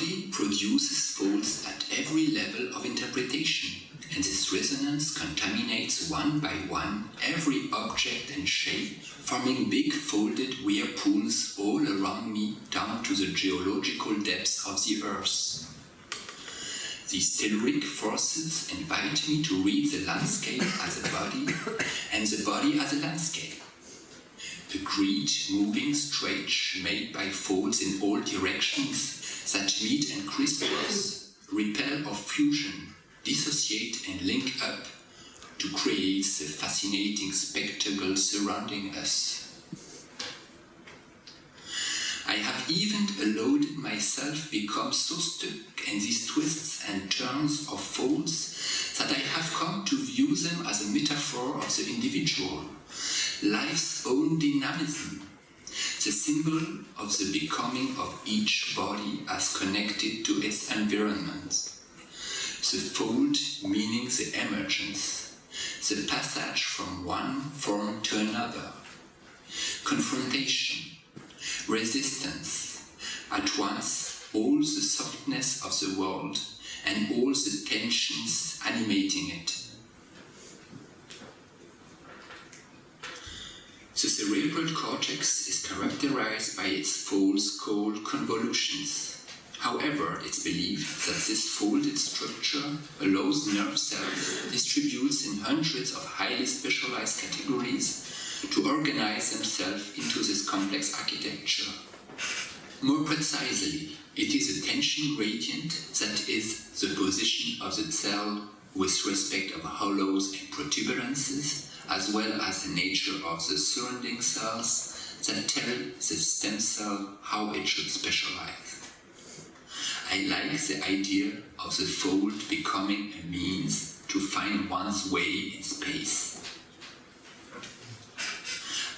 body produces folds at every level of interpretation, and this resonance contaminates one by one every object and shape, forming big folded whirlpools all around me down to the geological depths of the earth. These telluric forces invite me to read the landscape as a body and the body as a landscape. A grid moving stretch made by folds in all directions that meet and crisscross, repel or fusion, dissociate and link up to create the fascinating spectacle surrounding us. I have even allowed myself become so stuck in these twists and turns of folds that I have come to view them as a metaphor of the individual, life's own dynamism, the symbol of the becoming of each body as connected to its environment. The fold meaning the emergence, the passage from one form to another, confrontation, resistance, at once all the softness of the world and all the tensions animating it. The cerebral cortex is characterized by its folds called convolutions. However, it's believed that this folded structure allows nerve cells distributed in hundreds of highly specialized categories to organize themselves into this complex architecture. More precisely, it is a tension gradient that is the position of the cell with respect of hollows and protuberances, as well as the nature of the surrounding cells that tell the stem cell how it should specialize. I like the idea of the fold becoming a means to find one's way in space.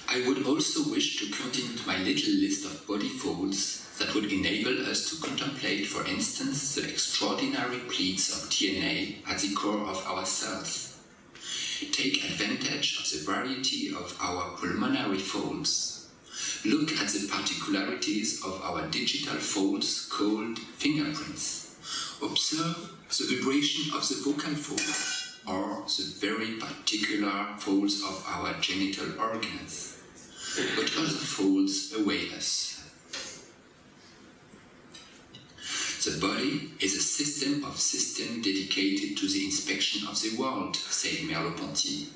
I would also wish to continue my little list of body folds that would enable us to contemplate, for instance, the extraordinary pleats of DNA at the core of our cells. Take advantage of the variety of our pulmonary folds. Look at the particularities of our digital folds called fingerprints. Observe the vibration of the vocal fold or the very particular folds of our genital organs. But other folds await us. The body is a system of systems dedicated to the inspection of the world, said Merleau-Ponty.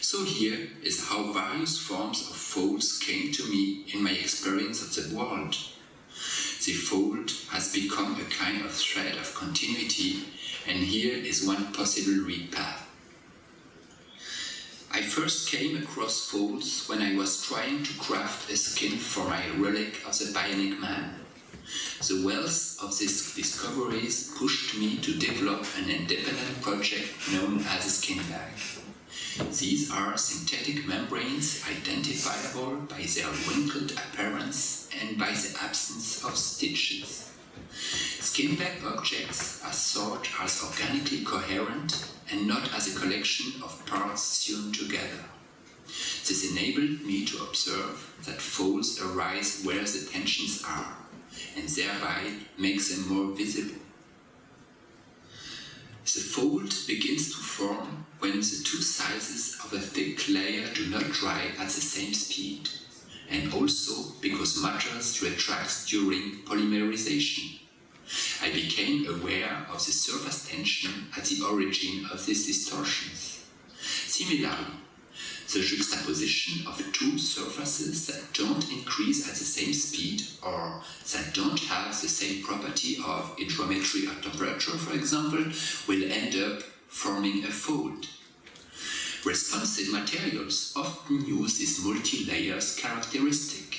So here is how various forms of folds came to me in my experience of the world. The fold has become a kind of thread of continuity, and here is one possible read path. I first came across folds when I was trying to craft a skin for my relic of the Bionic Man. The wealth of these discoveries pushed me to develop an independent project known as a skin bag. These are synthetic membranes identifiable by their wrinkled appearance and by the absence of stitches. Skin bag objects are thought as organically coherent and not as a collection of parts sewn together. This enabled me to observe that folds arise where the tensions are, and thereby makes them more visible. The fold begins to form when the two sizes of a thick layer do not dry at the same speed, and also because matter retracts during polymerization. I became aware of the surface tension at the origin of these distortions. Similarly, the juxtaposition of two surfaces that don't increase at the same speed or that don't have the same property of hydrometry or temperature, for example, will end up forming a fold. Responsive materials often use this multi-layers characteristic.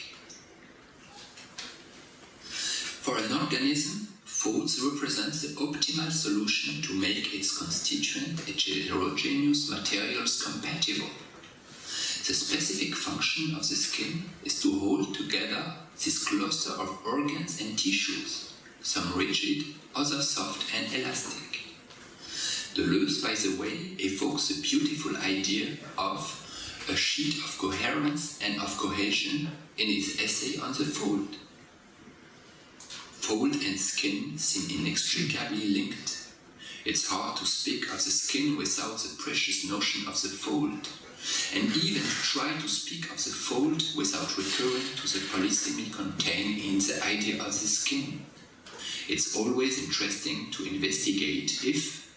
For an organism, folds represent the optimal solution to make its constituent heterogeneous materials compatible. The specific function of the skin is to hold together this cluster of organs and tissues, some rigid, others soft and elastic. Deleuze, by the way, evokes the beautiful idea of a sheet of coherence and of cohesion in his essay on the fold. fold and skin seem inextricably linked. It's hard to speak of the skin without the precious notion of the fold, and even to try to speak of the fold without recurring to the polysemy contained in the idea of the skin. It's always interesting to investigate if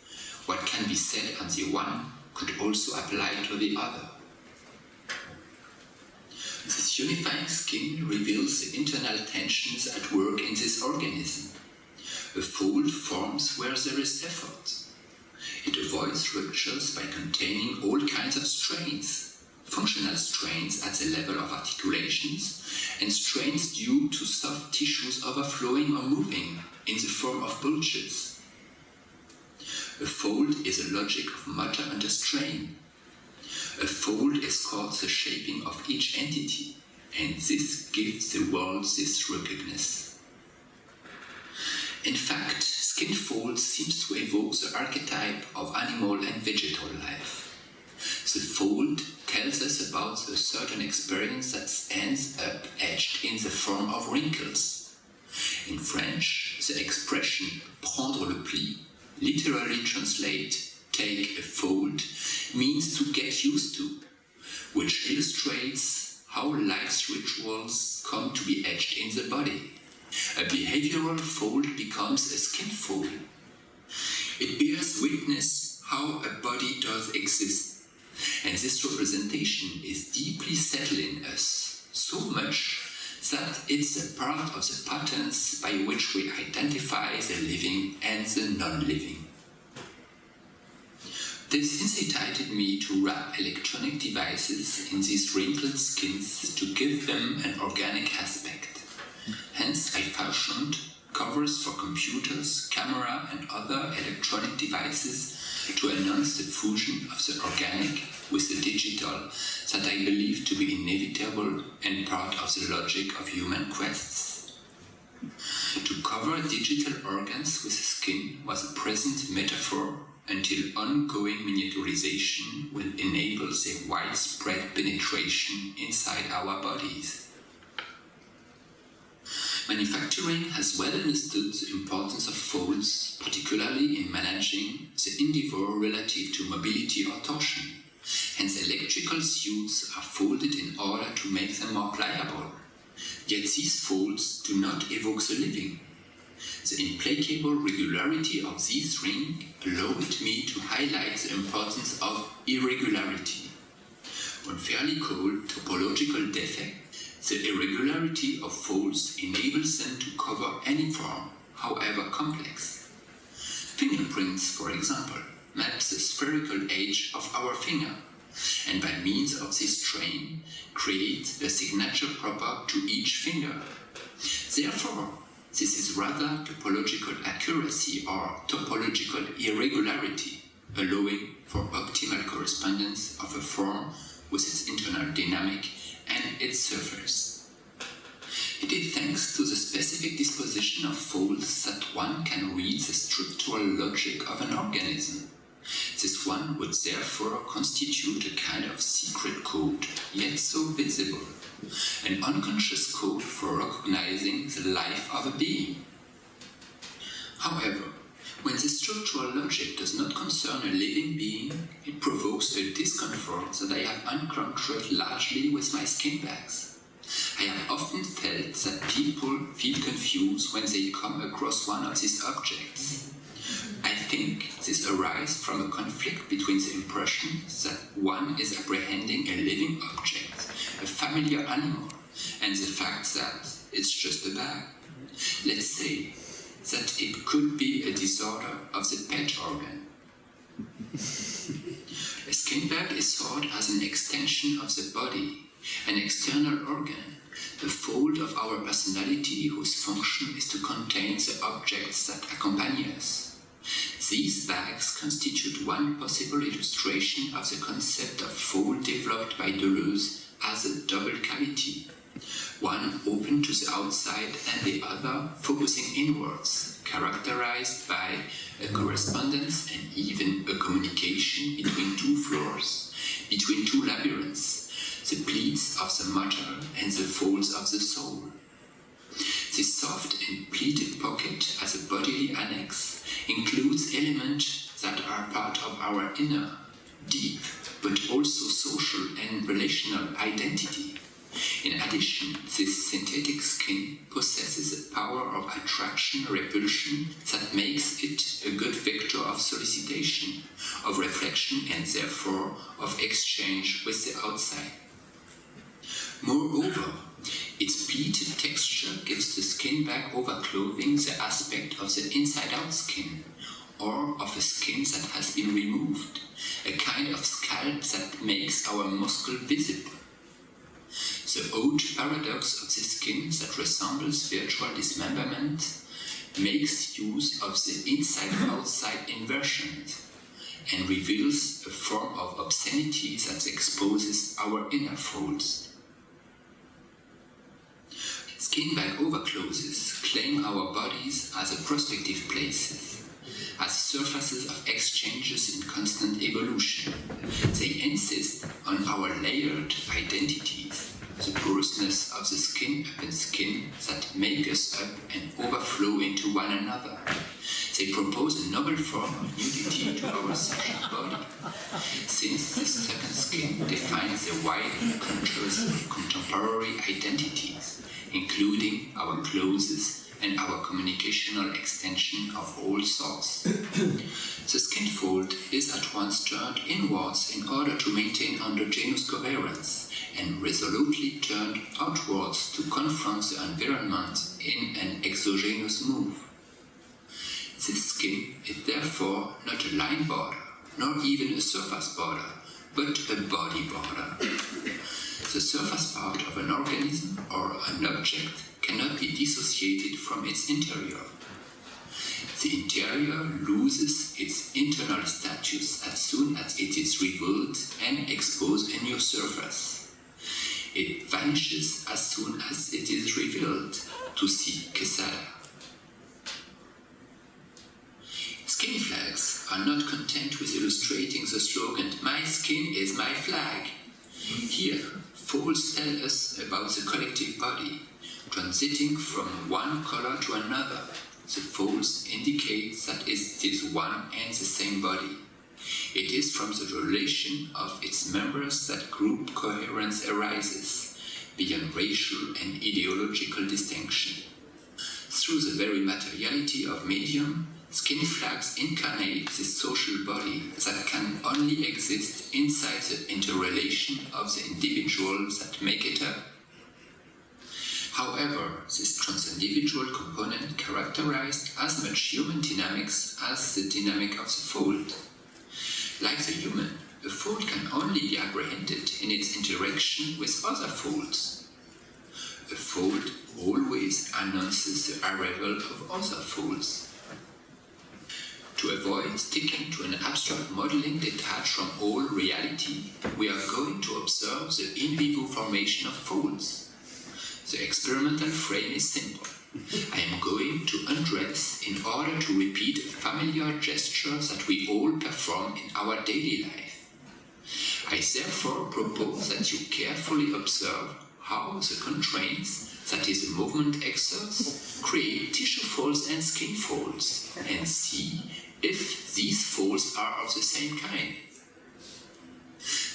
what can be said on the one could also apply to the other. This unifying skin reveals the internal tensions at work in this organism. A fold forms where there is effort. It avoids ruptures by containing all kinds of strains, functional strains at the level of articulations, and strains due to soft tissues overflowing or moving in the form of bulges. A fold is a logic of matter under strain. A fold is called the shaping of each entity, and this gives the world this ruggedness. In fact, skin fold seems to evoke the archetype of animal and vegetal life. The fold tells us about a certain experience that ends up etched in the form of wrinkles. In French, the expression prendre le pli, literally translate take a fold, means to get used to, which illustrates how life's rituals come to be etched in the body. A behavioral fold becomes a skin fold. It bears witness how a body does exist, and this representation is deeply settled in us, so much that it's a part of the patterns by which we identify the living and the non-living. This incited me to wrap electronic devices in these wrinkled skins to give them an organic aspect. Hence, I fashioned covers for computers, camera, and other electronic devices to announce the fusion of the organic with the digital that I believe to be inevitable and part of the logic of human quests. To cover digital organs with skin was a present metaphor until ongoing miniaturization will enable their widespread penetration inside our bodies. Manufacturing has well understood the importance of folds, particularly in managing the endeavor relative to mobility or torsion. Hence, electrical suits are folded in order to make them more pliable. Yet these folds do not evoke the living. The implacable regularity of these rings allowed me to highlight the importance of irregularity. One fairly called topological defect, the irregularity of folds enables them to cover any form, however complex. Fingerprints, for example, map the spherical edge of our finger, and by means of this strain, create a signature proper to each finger. Therefore, this is rather topological accuracy or topological irregularity, allowing for optimal correspondence of a form with its internal dynamic and its surface. It is thanks to the specific disposition of folds that one can read the structural logic of an organism. This one would therefore constitute a kind of secret code, yet so visible, an unconscious code for recognizing the life of a being. However, when the structural logic does not concern a living being, it provokes a discomfort that I have encountered largely with my skin bags. I have often felt that people feel confused when they come across one of these objects. I think this arises from a conflict between the impression that one is apprehending a living object, a familiar animal, and the fact that it's just a bag. Let's say that it could be a disorder of the pet organ. A skin bag is thought as an extension of the body, an external organ, the fold of our personality whose function is to contain the objects that accompany us. These bags constitute one possible illustration of the concept of fold developed by Deleuze as a double cavity, one open to the outside and the other focusing inwards, characterized by a correspondence and even a communication between two floors, between two labyrinths, the pleats of the matter and the folds of the soul. This soft and pleated pocket as a bodily annex includes elements that are part of our inner, deep, but also social and relational identity. In addition, this synthetic skin possesses a power of attraction-repulsion that makes it a good vector of solicitation, of reflection, and therefore of exchange with the outside. Moreover, its pleated texture gives the skin back over clothing the aspect of the inside-out skin, or of a skin that has been removed, a kind of scalp that makes our muscle visible. The odd paradox of the skin that resembles virtual dismemberment makes use of the inside-outside inversion and reveals a form of obscenity that exposes our inner folds. Skin-back overclothes claim our bodies as a prospective places, as surfaces of exchanges in constant evolution. They insist on our layered identities, the porousness of the skin upon skin that make us up and overflow into one another. They propose a novel form of nudity to our second body, since this second skin defines the wide contours of contemporary identities, including our clothes and our communicational extension of all sorts. The skin fold is at once turned inwards in order to maintain endogenous coherence, and resolutely turned outwards to confront the environment in an exogenous move. This skin is therefore not a line border, nor even a surface border, but a body border. The surface part of an organism or an object cannot be dissociated from its interior. The interior loses its internal status as soon as it is revealed and exposed a new surface. It vanishes as soon as it is revealed, to see Chatela. Skin flags are not content with illustrating the slogan, "My skin is my flag." Here, folds tell us about the collective body, transiting from one color to another. The folds indicate that it is one and the same body. It is from the relation of its members that group coherence arises, beyond racial and ideological distinction. Through the very materiality of medium, skin flags incarnate this social body that can only exist inside the interrelation of the individuals that make it up. However, this trans-individual component characterized as much human dynamics as the dynamic of the fold. Like the human, a fold can only be apprehended in its interaction with other folds. A fold always announces the arrival of other folds. To avoid sticking to an abstract modeling detached from all reality, we are going to observe the in vivo formation of folds. The experimental frame is simple. I am going to undress in order to repeat a familiar gesture that we all perform in our daily life. I therefore propose that you carefully observe how the constraints, that is, the movement exerts, create tissue folds and skin folds, and see if these folds are of the same kind.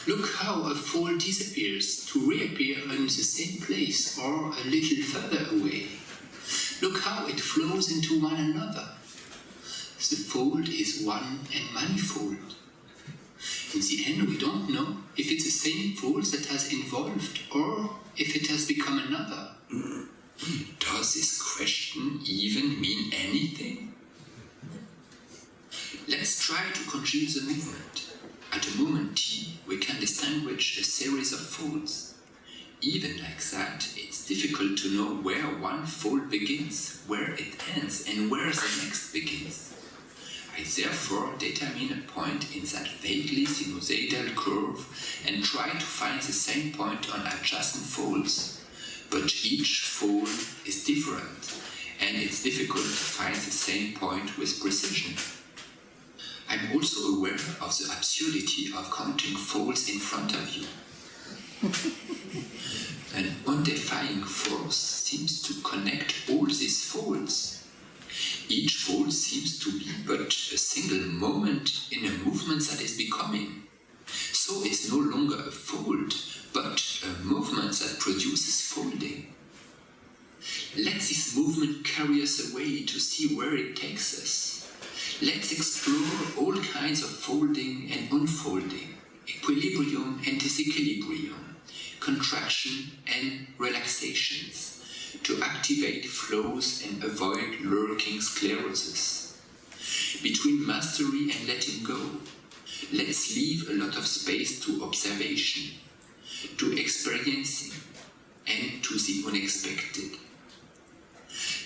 Look how a fold disappears to reappear in the same place or a little further away. Look how it flows into one another. The fold is one and manifold. In the end, we don't know if it's the same fold that has evolved or if it has become another. Does this question even mean anything? Let's try to conjure the movement. At a moment t, we can distinguish a series of folds. Even like that, it's difficult to know where one fold begins, where it ends, and where the next begins. I therefore determine a point in that vaguely sinusoidal curve and try to find the same point on adjacent folds. But each fold is different, and it's difficult to find the same point with precision. I'm also aware of the absurdity of counting folds in front of you. An non-defying force seems to connect all these folds. Each fold seems to be but a single moment in a movement that is becoming. So it's no longer a fold, but a movement that produces folding. Let this movement carry us away to see where it takes us. Let's explore all kinds of folding and unfolding, equilibrium and disequilibrium, contraction and relaxations, to activate flows and avoid lurking sclerosis. Between mastery and letting go, let's leave a lot of space to observation, to experiencing, and to the unexpected.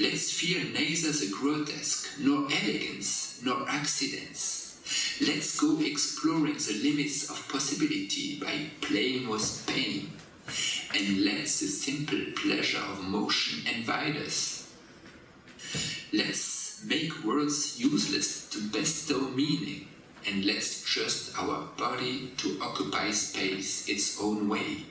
Let's fear neither the grotesque, nor elegance, nor accidents. Let's go exploring the limits of possibility by playing with pain, and let the simple pleasure of motion invite us. Let's make words useless to bestow meaning, and let's trust our body to occupy space its own way.